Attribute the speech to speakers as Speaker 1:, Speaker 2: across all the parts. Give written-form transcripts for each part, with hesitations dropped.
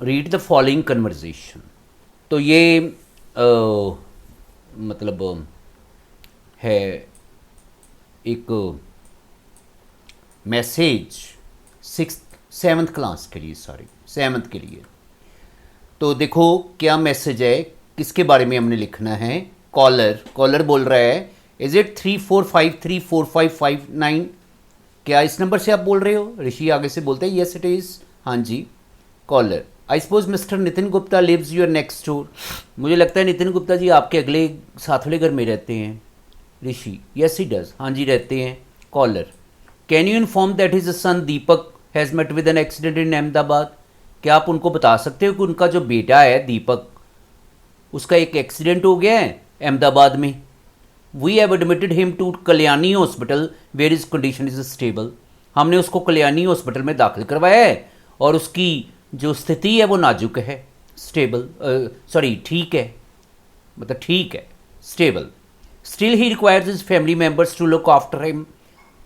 Speaker 1: Read the following conversation. तो ये मतलब है एक मैसेज सिक्स सेवन्थ क्लास के लिए, सॉरी सेवन्थ के लिए। तो देखो क्या मैसेज है, किसके बारे में हमने लिखना है। कॉलर, कॉलर बोल रहा है इज इट 34534559। क्या इस नंबर से आप बोल रहे हो? ऋषि आगे से बोलते हैं यस इट इज़, हाँ जी। Caller, I suppose mister Nitin Gupta lives your next door. मुझे लगता है नितिन गुप्ता जी आपके अगले साथ वाले घर में रहते हैं। ऋषि, यस ही डज, हाँ जी रहते हैं। Caller, can you inform that his son Deepak has met with an accident in Ahmedabad. क्या आप उनको बता सकते हो कि उनका जो बेटा है दीपक, उसका एक एक्सीडेंट हो गया है अहमदाबाद में। We have admitted him to Kalyani hospital where is condition is stable. हमने उसको कल्याणी हॉस्पिटल में दाखिल करवाया है और उसकी जो स्थिति है वो नाजुक है, स्टेबल, सॉरी ठीक है, मतलब ठीक है, stable. Still he requires his family members to look after him.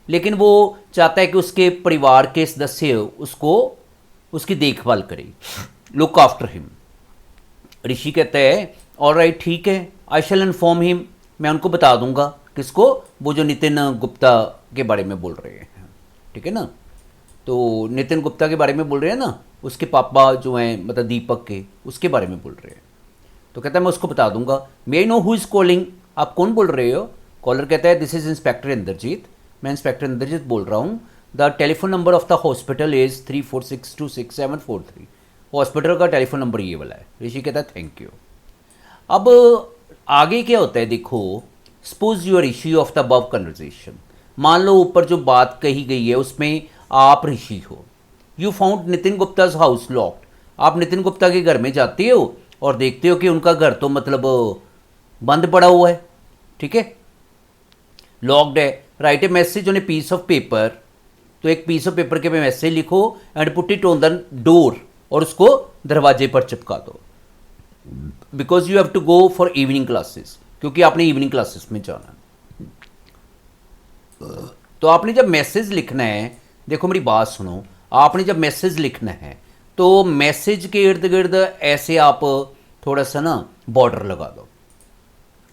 Speaker 1: लेकिन वो चाहता है कि उसके परिवार के सदस्य उसको उसकी देखभाल करें, लुक आफ्टर हिम। ऋषि कहता है ऑल राइट ठीक है, आई शैल इन्फॉर्म हिम, मैं उनको बता दूंगा। किसको? वो जो नितिन गुप्ता के बारे में बोल रहे हैं, ठीक है ना। तो नितिन गुप्ता के बारे में बोल रहे हैं ना, उसके पापा जो हैं मतलब दीपक के, उसके बारे में बोल रहे हैं। तो कहता है मैं उसको बता दूंगा। May I know who is calling, आप कौन बोल रहे हो? कॉलर कहता है दिस इज़ इंस्पेक्टर इंद्रजीत, मैं इंस्पेक्टर इंद्रजीत बोल रहा हूँ। The telephone number of the hospital is 34626743। Hospital का टेलीफोन नंबर ये वाला है। ऋषि कहता है थैंक यू। अब आगे क्या होता है देखो, suppose you're Rishi of the above conversation. मान लो ऊपर जो बात कही गई है उसमें आप ऋषि हो। You found Nitin Gupta's house locked. आप नितिन गुप्ता के घर में जाते हो और देखते हो कि उनका घर तो मतलब बंद पड़ा हुआ है, ठीक है, लॉक्ड है। Write a message on a piece of paper. तो एक पीस ऑफ पेपर के पे मैसेज लिखो and put it on the door, और उसको दरवाजे पर चिपका दो। Because you have to go for evening classes, क्योंकि आपने इवनिंग क्लासेस में जाना। तो आपने जब मैसेज लिखना है, देखो मेरी बात सुनो, आपने जब मैसेज लिखना है तो मैसेज के इर्द गिर्द ऐसे आप थोड़ा सा ना बॉर्डर लगा दो,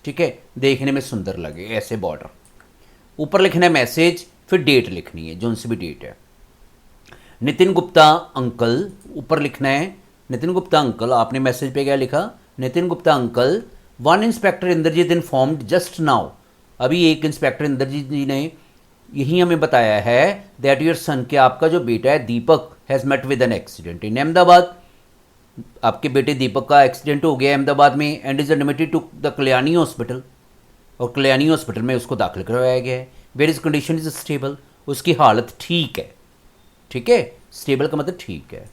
Speaker 1: ठीक है, देखने में सुंदर लगे ऐसे बॉर्डर। ऊपर लिखना है मैसेज, फिर डेट लिखनी है, जो उनसे भी डेट है। नितिन गुप्ता अंकल, ऊपर लिखना है नितिन गुप्ता अंकल। आपने मैसेज पे क्या लिखा? Nitin Gupta uncle, one inspector Indrajeet informed just now. अभी एक इंस्पेक्टर इंद्रजीत जी ने यही हमें बताया है दैट योर सन, के आपका जो बेटा है Deepak has met with an accident in Ahmedabad. आपके बेटे दीपक का एक्सीडेंट हो गया अहमदाबाद में and is admitted to the Kalyani hospital, और कल्याणी हॉस्पिटल में उसको दाखिल करवाया गया है। Where is condition is stable, उसकी हालत ठीक है, ठीक है, स्टेबल का मतलब ठीक है।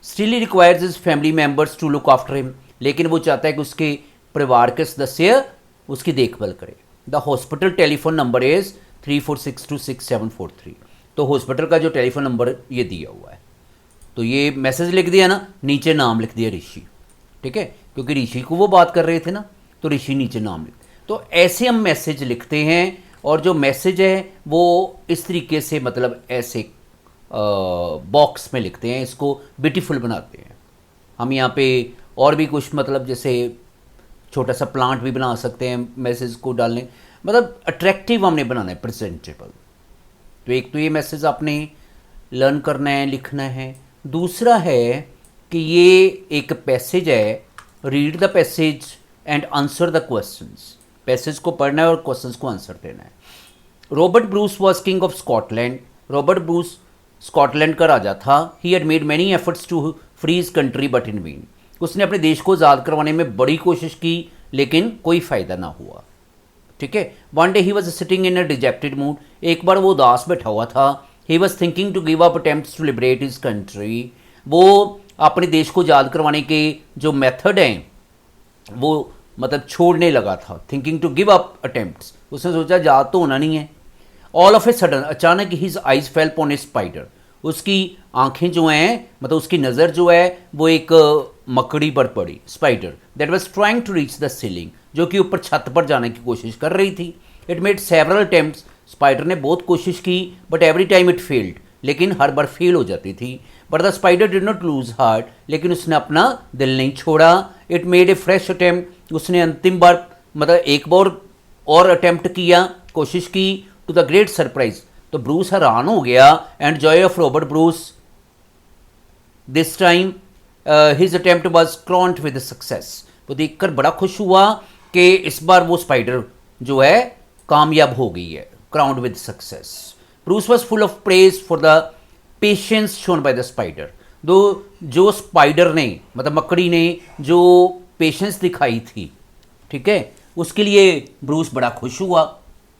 Speaker 1: Still he requires his family members to look after him. लेकिन वो चाहता है कि उसके परिवार के सदस्य उसकी देखभाल करें। The hospital telephone number is 34626743। तो हॉस्पिटल का जो टेलीफोन नंबर ये दिया हुआ है। तो ये मैसेज लिख दिया ना, नीचे नाम लिख दिया ऋषि, ठीक है, क्योंकि ऋषि को वो बात कर रहे थे ना, तो ऋषि नीचे नाम लिख। तो ऐसे हम मैसेज लिखते हैं, और जो मैसेज है वो इस तरीके से मतलब ऐसे बॉक्स में लिखते हैं, इसको ब्यूटीफुल बनाते हैं हम। यहाँ पे और भी कुछ मतलब जैसे छोटा सा प्लांट भी बना सकते हैं मैसेज को डालने, मतलब अट्रैक्टिव हमने बनाना है, प्रेजेंटेबल। तो एक तो ये मैसेज आपने लर्न करना है, लिखना है। दूसरा है कि ये एक पैसेज है, read the passage and answer the questions. Passage को पढ़ना है और क्वेश्चंस को आंसर देना है। Robert Bruce was king of Scotland. Robert Bruce Scotland का राजा था। He had made many efforts to free his country but in vain. उसने अपने देश को आज़ाद करवाने में बड़ी कोशिश की, लेकिन कोई फ़ायदा ना हुआ, ठीक है। One day he was sitting in a dejected mood. एक बार वो उदास बैठा हुआ था। He was thinking to give up attempts to liberate his country. वो अपने देश को आज़ाद करवाने के जो मेथड हैं वो मतलब छोड़ने लगा था। Thinking to give up attempts, उसने सोचा आज़ाद तो होना नहीं है। ऑल ऑफ ए सडन, अचानक his eyes fell upon a spider. उसकी आंखें जो हैं मतलब उसकी नज़र जो है वो एक मकड़ी पर पड़ी, spider that was trying to reach the ceiling, जो कि ऊपर छत पर जाने की कोशिश कर रही थी। It made several attempts, spider ने बहुत कोशिश की, but every time it failed, लेकिन हर बार फेल हो जाती थी। But the spider did not lose heart, लेकिन उसने अपना दिल नहीं छोड़ा। It made a fresh attempt, उसने अंतिम बार मतलब एक बार और अटेम्प्ट किया, कोशिश की। टू द ग्रेट सरप्राइज, तो ब्रूस हैरान हो गया। And joy of Robert Bruce, this time his attempt was crowned with success. वो देखकर बड़ा खुश हुआ कि इस बार वो स्पाइडर जो है कामयाब हो गई है, crowned with success. Bruce was full of praise for the patience shown by the spider. दो जो स्पाइडर ने मतलब मकड़ी ने जो पेशेंस दिखाई थी, ठीक है, उसके लिए ब्रूस बड़ा खुश हुआ।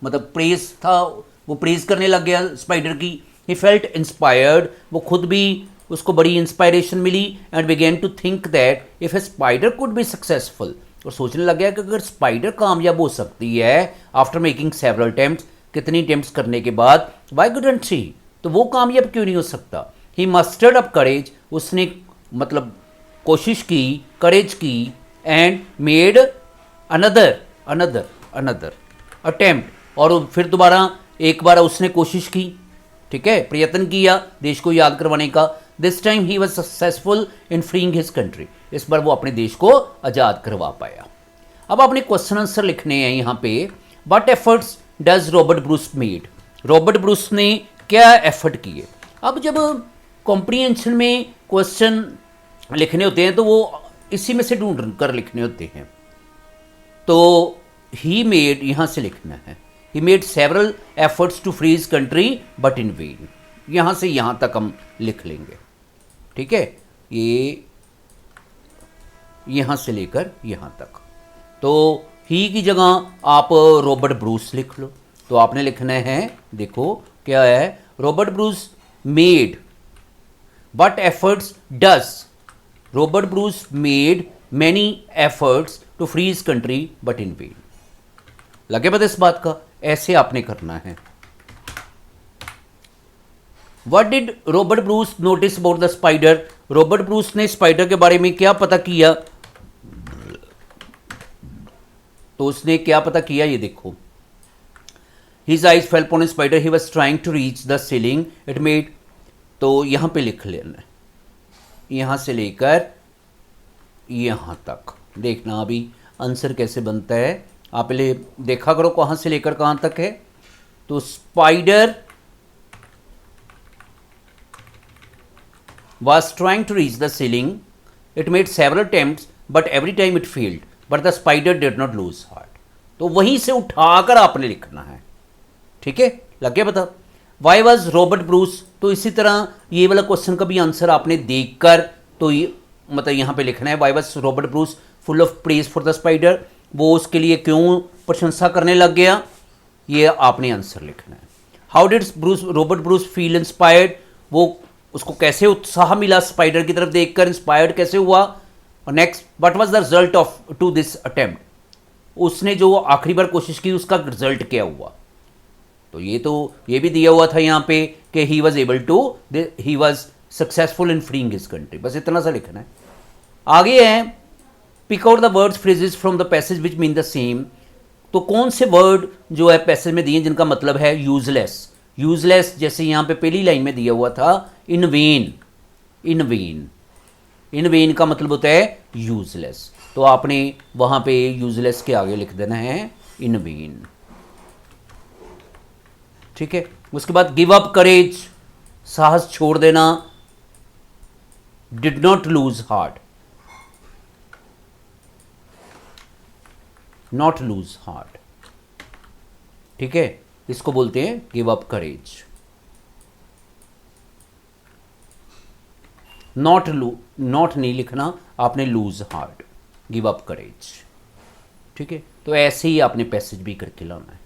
Speaker 1: मतलब प्रेज था, वो प्रेज करने लग गया स्पाइडर की। ही फेल्ट इंस्पायर्ड, वो खुद भी उसको बड़ी इंस्पायरेशन मिली। And began to think that if a spider could be successful, और सोचने लग गया कि अगर स्पाइडर कामयाब हो सकती है आफ्टर मेकिंग सेवरल अटेम्प्ट्स, कितनी अटेम्प्ट्स करने के बाद, व्हाई कुडंट शी, तो वो कामयाब क्यों नहीं हो सकता। ही मस्टर्ड अप करेज, उसने मतलब कोशिश की, करेज की। And made another another another attempt, और फिर दोबारा एक बार उसने कोशिश की, ठीक है, प्रयत्न किया देश को याद करवाने का। This time he was successful in freeing his country, इस बार वो अपने देश को आज़ाद करवा पाया। अब आपने क्वेश्चन आंसर लिखने हैं यहाँ पे। What efforts does Robert Bruce made, Robert Bruce ने क्या एफर्ट किए। अब जब कॉम्प्रीहेंशन में क्वेश्चन लिखने होते हैं तो वो इसी में से ढूंढ कर लिखने होते हैं। तो ही मेड यहाँ से लिखना है, he made several efforts to free his country but in vain, यहाँ से यहाँ तक हम लिख लेंगे, ठीक है, ये यहाँ से लेकर यहाँ तक। तो ही की जगह आप रॉबर्ट ब्रूस लिख लो। तो आपने लिखना है, देखो क्या है, Robert Bruce made, but efforts does, Robert Bruce made many efforts to free his country but in vain. लगे पता इस बात का, ऐसे आपने करना है। What did Robert Bruce notice about the spider, Robert Bruce ने स्पाइडर के बारे में क्या पता किया। तो उसने क्या पता किया, ये देखो। His eyes fell upon a spider, he was trying to reach the ceiling, it made, तो यहां पे लिख लेना, यहां से लेकर यहां तक। देखना अभी आंसर कैसे बनता है, आप पहले देखा करो कहां से लेकर कहां तक है। तो spider was trying to reach the ceiling. It made several attempts, but every time it failed. But the spider did not lose heart. तो वहीं से उठाकर आपने लिखना है, ठीक है, लग गया पता। Why was Robert Bruce, तो इसी तरह ये वाला क्वेश्चन का भी आंसर आपने देखकर तो ये मतलब यहाँ पे लिखना है। Why was Robert Bruce full of praise for the spider, वो उसके लिए क्यों प्रशंसा करने लग गया, ये आपने आंसर लिखना है। How did Robert Bruce feel inspired, वो उसको कैसे उत्साह मिला स्पाइडर की तरफ देखकर, इंस्पायर्ड कैसे हुआ। और next, what was the result of to this attempt, उसने जो आखिरी बार कोशिश की उसका रिजल्ट क्या हुआ। तो ये भी दिया हुआ था यहाँ पे कि he was able to, he was successful in freeing his country, बस इतना सा लिखना है। आगे है, pick out the words phrases from the passage which mean the same. तो कौन से वर्ड जो है पैसेज में दिए जिनका मतलब है यूजलेस। यूजलेस जैसे यहाँ पे पहली लाइन में दिया हुआ था in vain, in vain, in vain का मतलब होता है यूजलेस। तो आपने वहाँ पे यूजलेस के आगे लिख देना है इन वेन, ठीक है। उसके बाद गिव अप करेज, साहस छोड़ देना। Did not lose heart, not lose heart, ठीक है, इसको बोलते हैं गिव अप करेज। नॉट नहीं लिखना आपने, लूज हार्ट, गिव अप करेज, ठीक है। तो ऐसे ही आपने पैसेज भी करके लाना है।